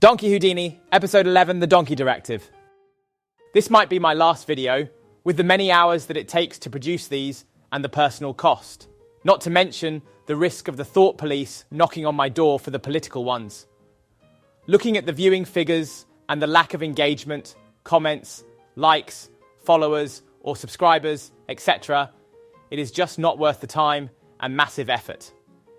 Donkey Houdini, Episode 11, The Donkey Directive. This might be my last video, with the many hours that it takes to produce these and the personal cost. Not to mention the risk of the thought police knocking on my door for the political ones. Looking at the viewing figures and the lack of engagement, comments, likes, followers or subscribers, etc., it is just not worth the time and massive effort.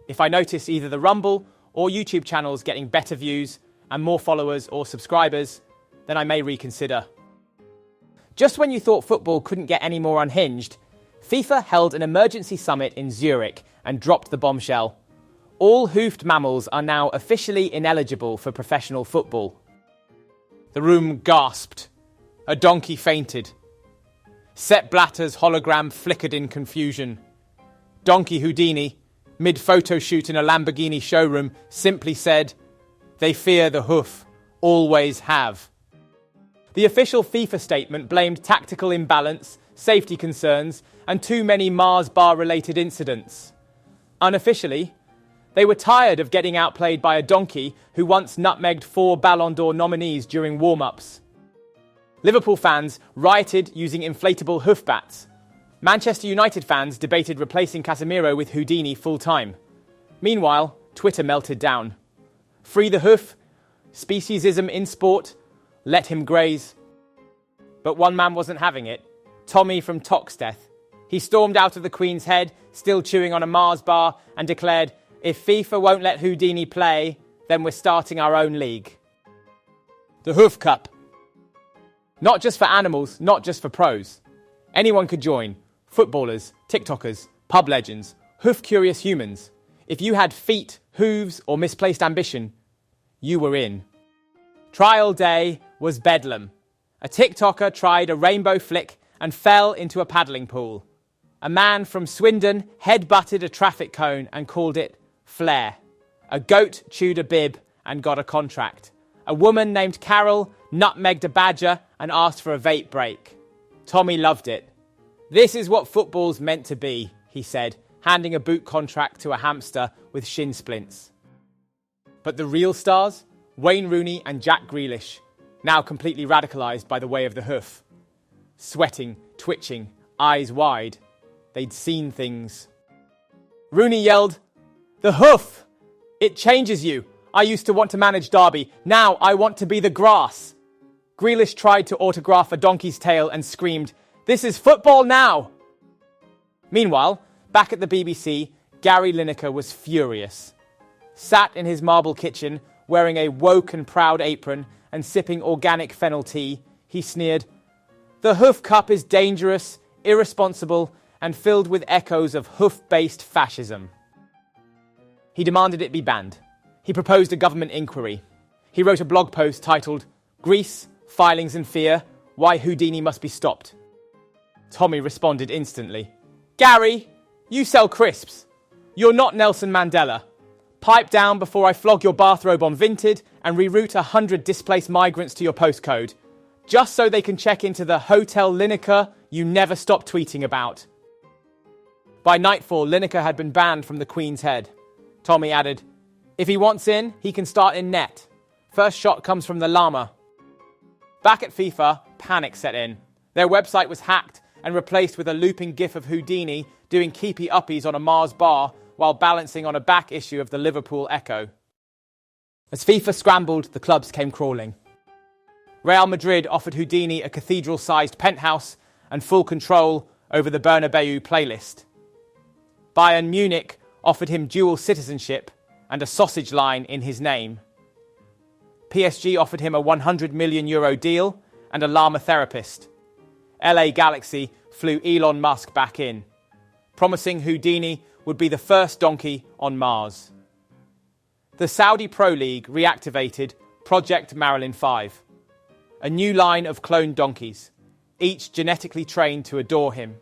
If I notice either the Rumble or YouTube channels getting better views and more followers or subscribers, then I may reconsider. Just when you thought football couldn't get any more unhinged, FIFA held an emergency summit in Zurich and dropped the bombshell. All hoofed mammals are now officially ineligible for professional football. The room gasped. A donkey fainted. Sepp Blatter's hologram flickered in confusion. Donkey Houdini, mid-photo shoot in a Lamborghini showroom, simply said, "They fear the hoof, always have." The official FIFA statement blamed tactical imbalance, safety concerns, and too many Mars bar-related incidents. Unofficially, they were tired of getting outplayed by a donkey who once nutmegged 4 Ballon d'Or nominees during warm-ups. Liverpool fans rioted using inflatable hoof bats. Manchester United fans debated replacing Casemiro with Houdini full-time. Meanwhile, Twitter melted down. Free the hoof, speciesism in sport, let him graze. But one man wasn't having it. Tommy from Toxteth. He stormed out of the Queen's Head, still chewing on a Mars bar, and declared, "If FIFA won't let Houdini play, then we're starting our own league." The Hoof Cup. Not just for animals, not just for pros. Anyone could join. Footballers, TikTokers, pub legends, hoof-curious humans. If you had feet, hooves, or misplaced ambition, you were in. Trial day was bedlam. A TikToker tried a rainbow flick and fell into a paddling pool. A man from Swindon head-butted a traffic cone and called it flair. A goat chewed a bib and got a contract. A woman named Carol nutmegged a badger and asked for a vape break. Tommy loved it. "This is what football's meant to be," he said, handing a boot contract to a hamster with shin splints. But the real stars? Wayne Rooney and Jack Grealish, now completely radicalised by the way of the hoof. Sweating, twitching, eyes wide. They'd seen things. Rooney yelled, "The hoof! It changes you. I used to want to manage Derby. Now I want to be the grass." Grealish tried to autograph a donkey's tail and screamed, "This is football now!" Meanwhile, back at the BBC, Gary Lineker was furious. Sat in his marble kitchen, wearing a woke and proud apron and sipping organic fennel tea, he sneered, "The Hoof Cup is dangerous, irresponsible, and filled with echoes of hoof-based fascism." He demanded it be banned. He proposed a government inquiry. He wrote a blog post titled, "Greece, Filings and Fear, Why Houdini Must Be Stopped." Tommy responded instantly, "Gary, you sell crisps. You're not Nelson Mandela. Pipe down before I flog your bathrobe on Vinted and reroute 100 displaced migrants to your postcode, just so they can check into the Hotel Lineker you never stop tweeting about." By nightfall, Lineker had been banned from the Queen's Head. Tommy added, "If he wants in, he can start in net. First shot comes from the llama." Back at FIFA, panic set in. Their website was hacked and replaced with a looping gif of Houdini doing keepy-uppies on a Mars bar while balancing on a back issue of the Liverpool Echo. As FIFA scrambled, the clubs came crawling. Real Madrid offered Houdini a cathedral-sized penthouse and full control over the Bernabeu playlist. Bayern Munich offered him dual citizenship and a sausage line in his name. PSG offered him a €100 million deal and a llama therapist. LA Galaxy flew Elon Musk back in, promising Houdini would be the first donkey on Mars. The Saudi Pro League reactivated Project Marilyn 5, a new line of cloned donkeys, each genetically trained to adore him.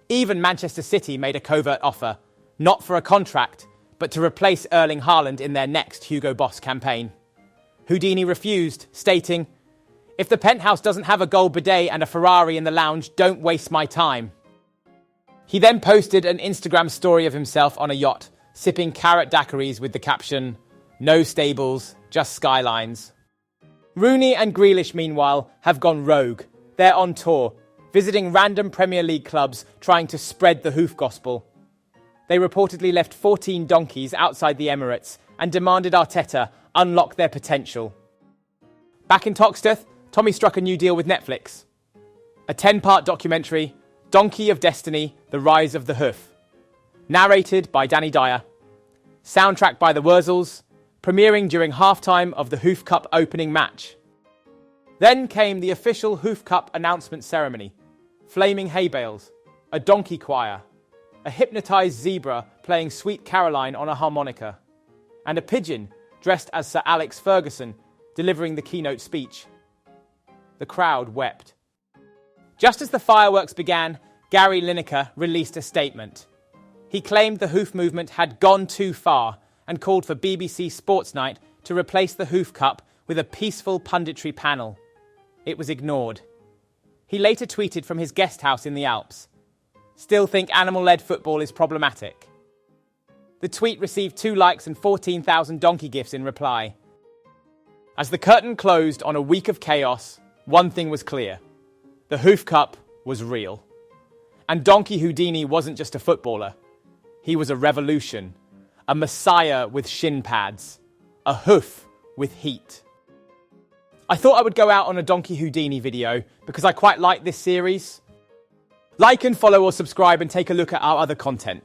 Even Manchester City made a covert offer, not for a contract, but to replace Erling Haaland in their next Hugo Boss campaign. Houdini refused, stating, "If the penthouse doesn't have a gold bidet and a Ferrari in the lounge, don't waste my time." He then posted an Instagram story of himself on a yacht, sipping carrot daiquiris with the caption, "No stables, just skylines. Rooney and Grealish, meanwhile, have gone rogue. They're on tour, visiting random Premier League clubs trying to spread the hoof gospel. They reportedly left 14 donkeys outside the Emirates and demanded Arteta unlock their potential. Back in Toxteth, Tommy struck a new deal with Netflix. A 10-part documentary, Donkey of Destiny, The Rise of the Hoof. Narrated by Danny Dyer. Soundtracked by the Wurzels, premiering during halftime of the Hoof Cup opening match. Then came the official Hoof Cup announcement ceremony. Flaming hay bales, a donkey choir, a hypnotised zebra playing Sweet Caroline on a harmonica, and a pigeon dressed as Sir Alex Ferguson delivering the keynote speech. The crowd wept. Just as the fireworks began, Gary Lineker released a statement. He claimed the hoof movement had gone too far and called for BBC Sports Night to replace the Hoof Cup with a peaceful punditry panel. It was ignored. He later tweeted from his guest house in the Alps. Still think animal-led football is problematic. The tweet received 2 likes and 14,000 donkey gifs in reply. As the curtain closed on a week of chaos, one thing was clear. The Hoof Cup was real. And Donkey Houdini wasn't just a footballer. He was a revolution, a messiah with shin pads, a hoof with heat. I thought I would go out on a Donkey Houdini video because I quite like this series. Like and follow or subscribe and take a look at our other content.